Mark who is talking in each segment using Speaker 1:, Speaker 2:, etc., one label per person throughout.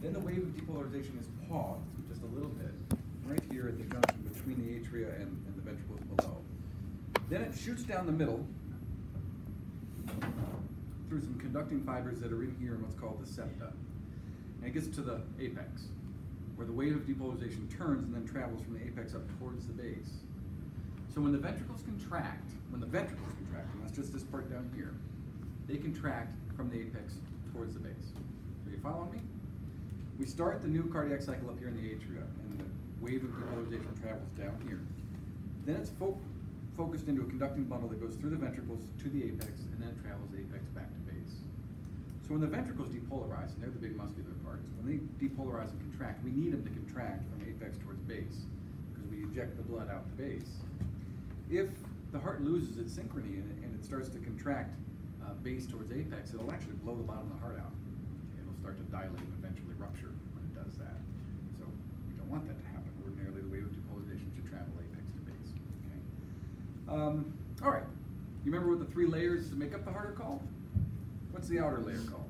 Speaker 1: Then the wave of depolarization is paused just a little bit, right here at the junction between the atria and the ventricles below. Then it shoots down the middle through some conducting fibers that are in here in what's called the septa. And it gets to the apex, where the wave of depolarization turns and then travels from the apex up towards the base. So when the ventricles contract, and that's just this part down here, they contract from the apex towards the base. Are you following me? We start the new cardiac cycle up here in the atria, and the wave of depolarization travels down here. Then it's focused into a conducting bundle that goes through the ventricles to the apex, and then travels the apex back to base. So when the ventricles depolarize, and they're the big muscular parts, when they depolarize and contract, we need them to contract from apex towards base, because we eject the blood out to base. If the heart loses its synchrony and it starts to contract base towards apex, it'll actually blow the bottom of the heart out. It'll start to dilate and eventually rupture when it does that. So we don't want that to happen. Ordinarily, the wave of depolarization should travel apex to base. Okay. All right. You remember what the three layers that make up the heart are called? What's the outer layer called?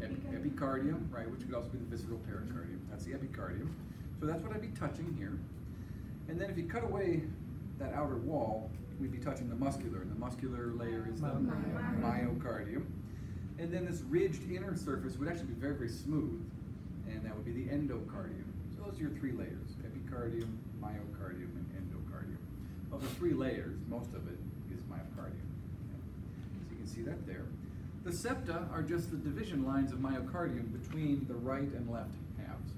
Speaker 1: Epicardium, right, which could also be the visceral pericardium. That's the epicardium. So that's what I'd be touching here. And then if you cut away that outer wall, we'd be touching the muscular, and the muscular layer is the myocardium. And then this ridged inner surface would actually be very, very smooth, and that would be the endocardium. So those are your three layers: epicardium, myocardium, and endocardium. Of the three layers, most of it is myocardium. Okay. So you can see that there. The septa are just the division lines of myocardium between the right and left halves.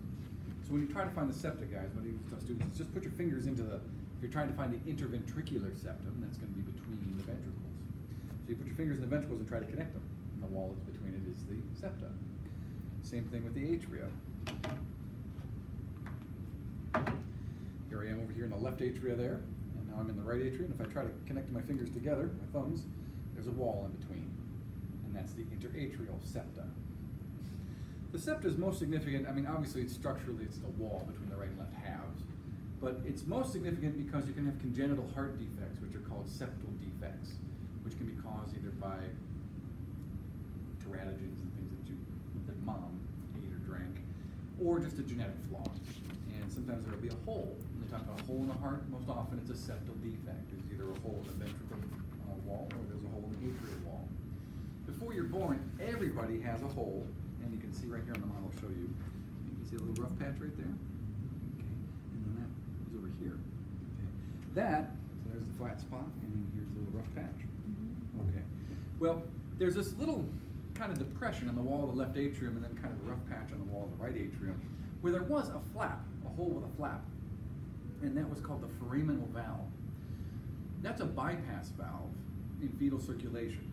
Speaker 1: So when you try to find the septa, guys, what I do tell students is just put your fingers into if you're trying to find the interventricular septum, that's going to be between the ventricles. So you put your fingers in the ventricles and try to connect them. And the wall that's between it is the septa. Same thing with the atria. Here I am over here in the left atria there, and now I'm in the right atria, and if I try to connect my fingers together, my thumbs, there's a wall in between, and that's the interatrial septa. The septa is most significant. I mean, obviously, structurally, it's the wall between the right and left halves. But it's most significant because you can have congenital heart defects, which are called septal defects, which can be caused either by teratogens and things that mom ate or drank, or just a genetic flaw. And sometimes there will be a hole. When they talk about a hole in the heart, most often it's a septal defect. There's either a hole in the ventricle wall or there's a hole in the atrial wall. Before you're born, everybody has a hole, and you can see right here on the model, I'll show you. You can see a little rough patch right there. Here. Okay. That, so there's the flat spot, and then here's a little rough patch. Okay. Well, there's this little kind of depression on the wall of the left atrium and then kind of a rough patch on the wall of the right atrium where there was a flap, a hole with a flap, and that was called the foraminal valve. That's a bypass valve in fetal circulation.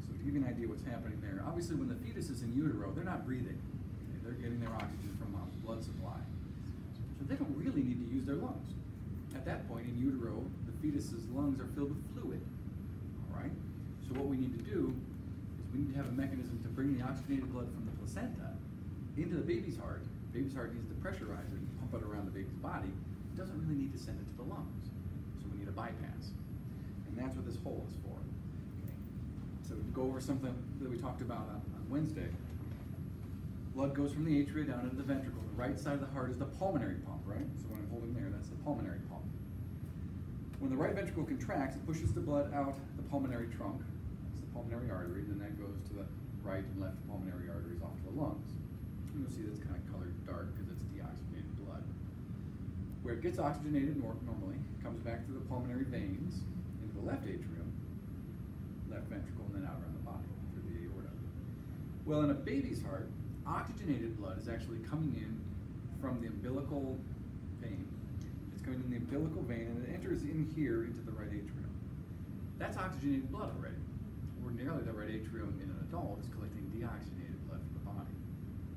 Speaker 1: So to give you an idea what's happening there, obviously when the fetus is in utero, they're not breathing. Okay? They're getting their oxygen from a blood supply. So they don't really need to use their lungs. At that point in utero, the fetus's lungs are filled with fluid. All right? So what we need to do is we need to have a mechanism to bring the oxygenated blood from the placenta into the baby's heart. The baby's heart needs to pressurize it and pump it around the baby's body. It doesn't really need to send it to the lungs. So we need a bypass. And that's what this hole is for. Okay. So to go over something that we talked about on Wednesday, blood goes from the atria down into the ventricle. The right side of the heart is the pulmonary pump, right? So what I'm holding there, that's the pulmonary pump. When the right ventricle contracts, it pushes the blood out the pulmonary trunk. That's the pulmonary artery. Then that goes to the right and left pulmonary arteries off to the lungs. And you'll see that's kind of colored dark because it's deoxygenated blood. Where it gets oxygenated normally, it comes back through the pulmonary veins into the left atrium, left ventricle, and then out around the body through the aorta. Well, in a baby's heart, oxygenated blood is actually coming in from the umbilical vein. It's coming in the umbilical vein and it enters in here into the right atrium. That's oxygenated blood already. Ordinarily, the right atrium in an adult is collecting deoxygenated blood from the body.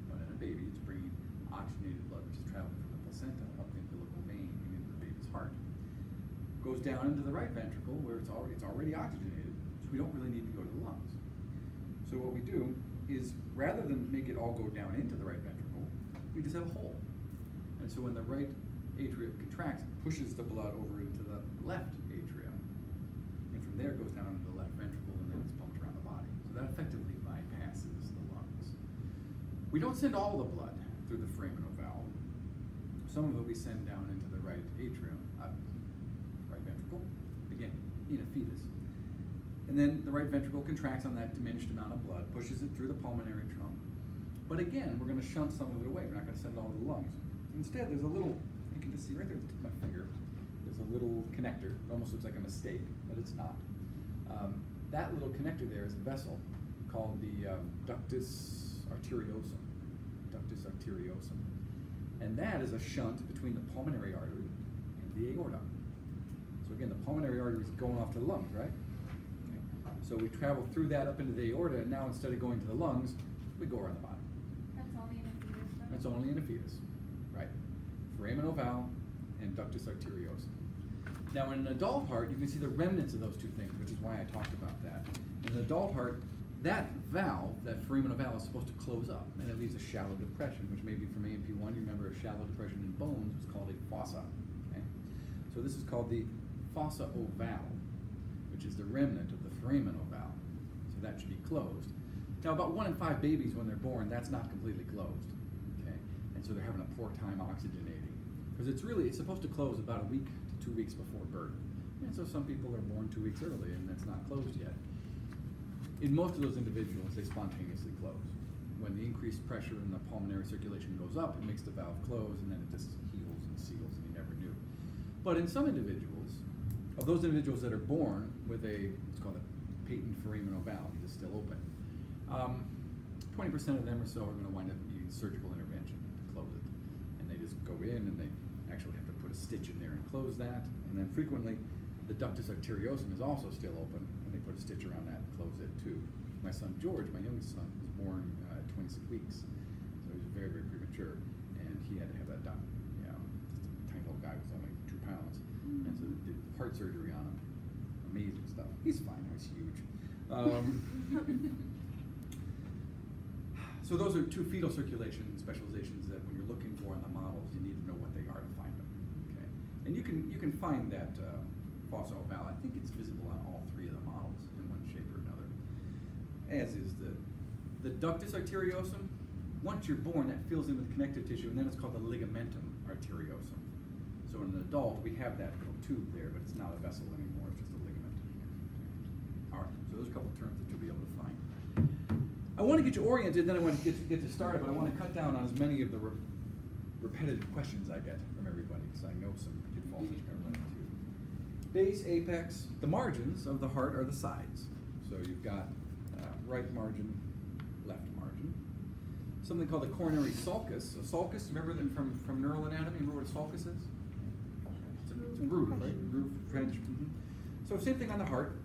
Speaker 1: But in a baby, it's bringing oxygenated blood, which is traveling from the placenta up the umbilical vein and into the baby's heart. Goes down into the right ventricle where it's already oxygenated, so we don't really need to go to the lungs. So what we do is, rather than make it all go down into the right ventricle, we just have a hole. And so when the right atrium contracts, it pushes the blood over into the left atrium. And from there it goes down into the left ventricle and then it's pumped around the body. So that effectively bypasses the lungs. We don't send all the blood through the foramen valve. Some of it we send down into the right atrium, right ventricle, again, in a fetus. And then the right ventricle contracts on that diminished amount of blood, pushes it through the pulmonary trunk. But again, we're going to shunt some of it away. We're not going to send it all to the lungs. Instead, there's a little, you can just see right there at the tip of my finger, there's a little connector. It almost looks like a mistake, but it's not. That little connector there is a vessel called the ductus arteriosum. Ductus arteriosum. And that is a shunt between the pulmonary artery and the aorta. So again, the pulmonary artery is going off to the lungs, right? Okay. So we travel through that up into the aorta, and now instead of going to the lungs, we go around the bottom.
Speaker 2: That's only in a fetus, though?
Speaker 1: That's only in a fetus, right? Foramen ovale and ductus arteriosum. Now, in an adult heart, you can see the remnants of those two things, which is why I talked about that. In an adult heart, that valve, that foramen ovale, is supposed to close up, and it leaves a shallow depression, which maybe from A&P1, you remember a shallow depression in bones was called a fossa. Okay? So this is called the fossa ovale, which is the remnant of the foramen ovale. So that should be closed. Now, about 1 in 5 babies, when they're born, that's not completely closed. Okay? And so they're having a poor time oxygenating. Because it's supposed to close about a week to 2 weeks before birth. And so some people are born 2 weeks early, and that's not closed yet. In most of those individuals, they spontaneously close. When the increased pressure in the pulmonary circulation goes up, it makes the valve close, and then it just heals and seals, and you never knew. But in some individuals, of those individuals that are born with what's called a patent foramen ovale, it is still open, 20% of them or so are going to wind up needing surgical intervention to close it. And they just go in, and they actually have to put a stitch in there and close that. And then frequently, the ductus arteriosum is also still open, and they put a stitch around that and close it too. My son George, my youngest son, was born at 26 weeks, so he was very, very premature, and he had to have that done. You know, just a tiny little guy was only 2 pounds, and so they did heart surgery on him. Amazing stuff. He's fine. He's huge. So those are 2 fetal circulation specializations that when you're looking for in the models, you need to know what they are to find them. Okay, and you can find that fossa ovale. I think it's visible on all 3 of the models in one shape or another. As is the ductus arteriosum. Once you're born, that fills in with connective tissue, and then it's called the ligamentum arteriosum. So in an adult, we have that little tube there, but it's not a vessel anymore. It's just a ligament. All right. So there's a couple terms that you'll be able to find. I want to get you oriented, then I want to get you started, but I want to cut down on as many of the repetitive questions I get from everybody, because I know some pitfalls that you're going to run into. Base, apex, the margins of the heart are the sides. So you've got right margin, left margin. Something called the coronary sulcus. A sulcus, remember them from neural anatomy? Remember what a sulcus is? It's a groove, right? Groove, trench. Mm-hmm. So same thing on the heart,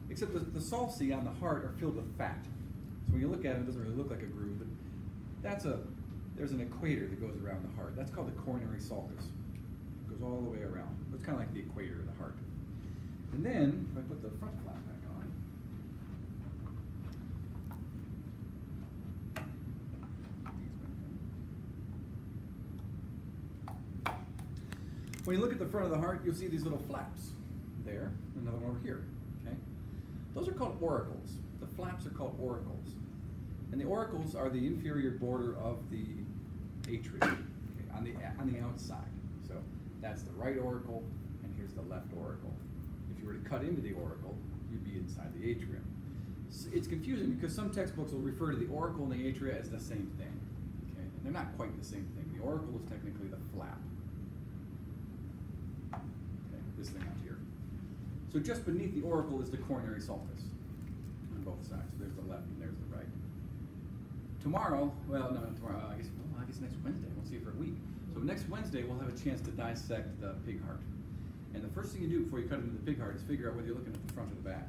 Speaker 1: except the sulci on the heart are filled with fat. So when you look at it, it doesn't really look like a groove, but there's an equator that goes around the heart. That's called the coronary sulcus. It goes all the way around. It's kind of like the equator of the heart. And then, if I put the front flap back on. When you look at the front of the heart, you'll see these little flaps there, another one over here. Okay? Those are called auricles. The flaps are called auricles. And the auricles are the inferior border of the atrium, okay, on the outside. So that's the right auricle, and here's the left auricle. If you were to cut into the auricle, you'd be inside the atrium. So it's confusing because some textbooks will refer to the auricle and the atria as the same thing. Okay? And they're not quite the same thing. The auricle is technically the flap. Okay, this thing out here. So just beneath the auricle is the coronary sulcus on both sides. So there's the left and there's the right. Tomorrow, well, no, not tomorrow, I guess next Wednesday, we'll see it for a week. So next Wednesday, we'll have a chance to dissect the pig heart. And the first thing you do before you cut into the pig heart is figure out whether you're looking at the front or the back.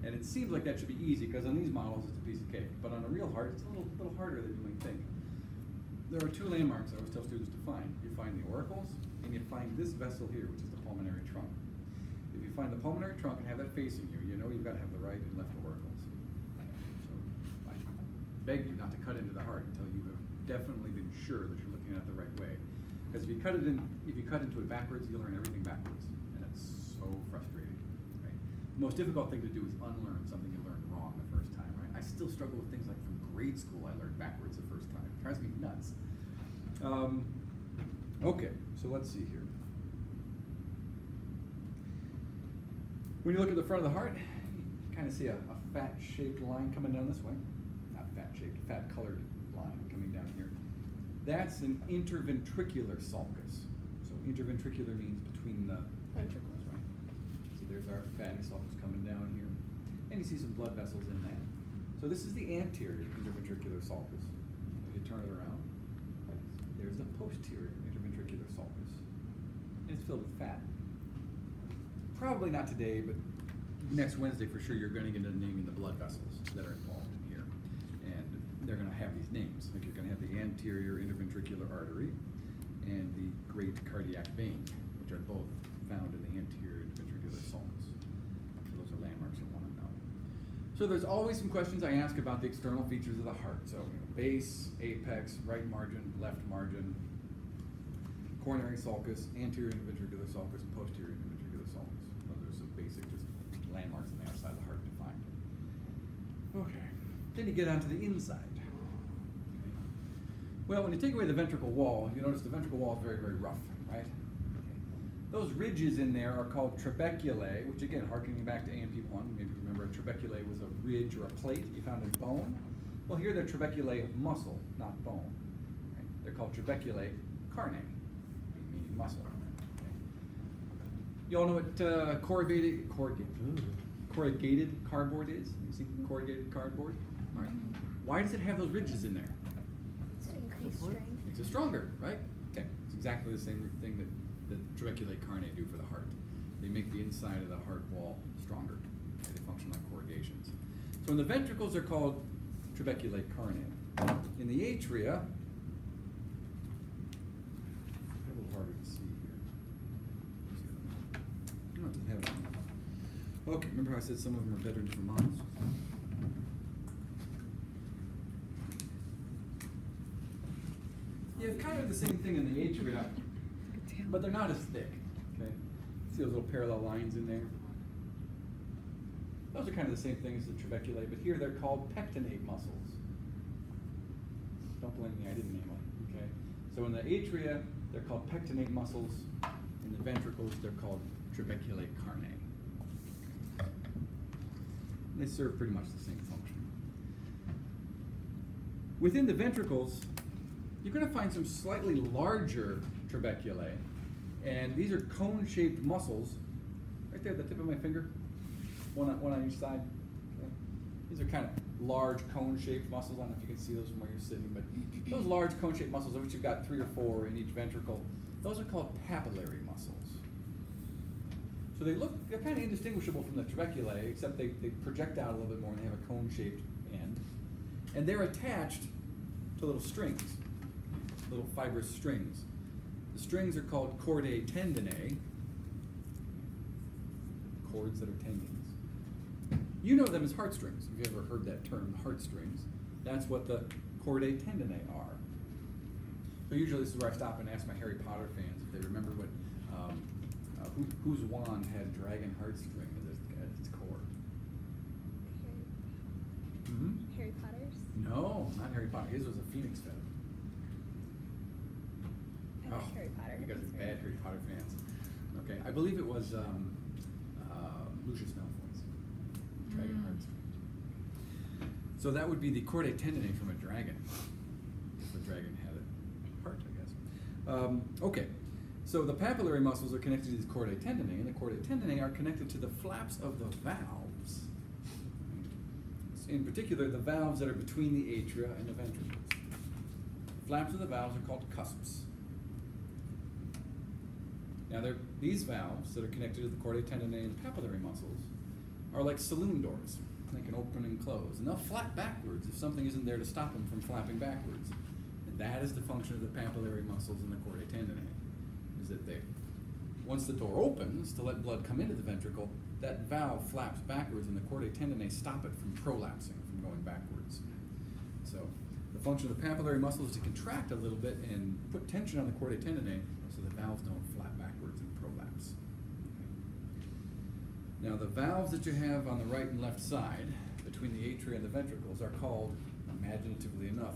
Speaker 1: And it seems like that should be easy, because on these models, it's a piece of cake. But on a real heart, it's a little harder than you might think. There are 2 landmarks I always tell students to find. You find the auricles, and you find this vessel here, which is the pulmonary trunk. If you find the pulmonary trunk and have that facing you, you know you've got to have the right and left auricles. So I beg you not to cut into the heart until you have definitely been sure that you're looking at it the right way. Because if you cut into it backwards, you'll learn everything backwards, and it's so frustrating. Right? The most difficult thing to do is unlearn something you learned wrong the first time. Right? I I still struggle with things like from grade school I learned backwards the first time. It drives me nuts. Okay, so let's see here. When you look at the front of the heart, you kind of see a fat-shaped line coming down this way. Not fat-shaped, fat-colored line coming down here. That's an interventricular sulcus. So interventricular means between the ventricles, right? So there's our fatty sulcus coming down here. And you see some blood vessels in that. So this is the anterior interventricular sulcus. If you turn it around, there's the posterior interventricular sulcus. And it's filled with fat. Probably not today, but next Wednesday for sure you're going to get into naming the blood vessels that are involved in here. And they're going to have these names. Like you're going to have the anterior interventricular artery and the great cardiac vein, which are both found in the anterior interventricular sulcus. So those are landmarks you want to know. So there's always some questions I ask about the external features of the heart. So base, apex, right margin, left margin, coronary sulcus, anterior interventricular sulcus, and posterior interventricular sulcus. Those are some basic just landmarks on the outside of the heart to find. Okay. Then you get onto the inside. Okay. Well, when you take away the ventricle wall, you notice the ventricle wall is very, very rough, right? Okay. Those ridges in there are called trabeculae, which again, harkening back to AMP1, maybe you remember a trabeculae was a ridge or a plate you found in bone. Well, here they're trabeculae of muscle, not bone. Okay. They're called trabeculae carnae, meaning muscle. Okay. You all know what corrugated cardboard is? You see corrugated cardboard? All right. Why does it have those ridges in there?
Speaker 2: To increase strength.
Speaker 1: Makes it stronger, right? Okay. It's exactly the same thing that trabeculae carnae do for the heart. They make the inside of the heart wall stronger. Okay, they function like corrugations. So in the ventricles, they're called trabeculae carnae. In the atria, a little harder to see here. No, it doesn't have it. Okay, remember how I said some of them are better in different models? Yeah, it's kind of the same thing in the atria, but they're not as thick. Okay, see those little parallel lines in there? Those are kind of the same thing as the trabeculae, but here they're called pectinate muscles. Don't blame me, I didn't name them. Okay, so in the atria they're called pectinate muscles. In the ventricles they're called trabeculae carnae. They serve pretty much the same function. Within the ventricles, you're going to find some slightly larger trabeculae, and these are cone-shaped muscles, right there at the tip of my finger, one on each side. Okay. These are kind of large cone-shaped muscles. I don't know if you can see those from where you're sitting, but those large cone-shaped muscles, of which you've got 3 or 4 in each ventricle, those are called papillary muscles. So they're kind of indistinguishable from the trabeculae, except they project out a little bit more and they have a cone-shaped end. And they're attached to little strings, little fibrous strings. The strings are called chordae tendinae, cords that are tendons. You know them as heartstrings. If you ever heard that term, heartstrings, that's what the chordae tendinae are. So usually this is where I stop and ask my Harry Potter fans if they remember what whose wand had dragon heartstring at its core.
Speaker 2: Harry Potter's?
Speaker 1: No, not Harry Potter. His was a phoenix feather.
Speaker 2: I like Harry Potter.
Speaker 1: You guys are bad Harry Potter fans. Okay, I believe it was Lucius Malfoy's dragon heartstring. So that would be the chordae tendinae from a dragon. If a dragon had a heart, I guess. Okay. So the papillary muscles are connected to these chordae tendinae, and the chordae tendinae are connected to the flaps of the valves. In particular, the valves that are between the atria and the ventricles. The flaps of the valves are called cusps. Now, these valves that are connected to the chordae tendinae and papillary muscles are like saloon doors. They can open and close, and they'll flap backwards if something isn't there to stop them from flapping backwards. And that is the function of the papillary muscles and the chordae tendinae. That once the door opens to let blood come into the ventricle, that valve flaps backwards and the chordae tendinae stop it from prolapsing, from going backwards. So the function of the papillary muscle is to contract a little bit and put tension on the chordae tendinae so the valves don't flap backwards and prolapse. Okay. Now the valves that you have on the right and left side between the atria and the ventricles are called, imaginatively enough,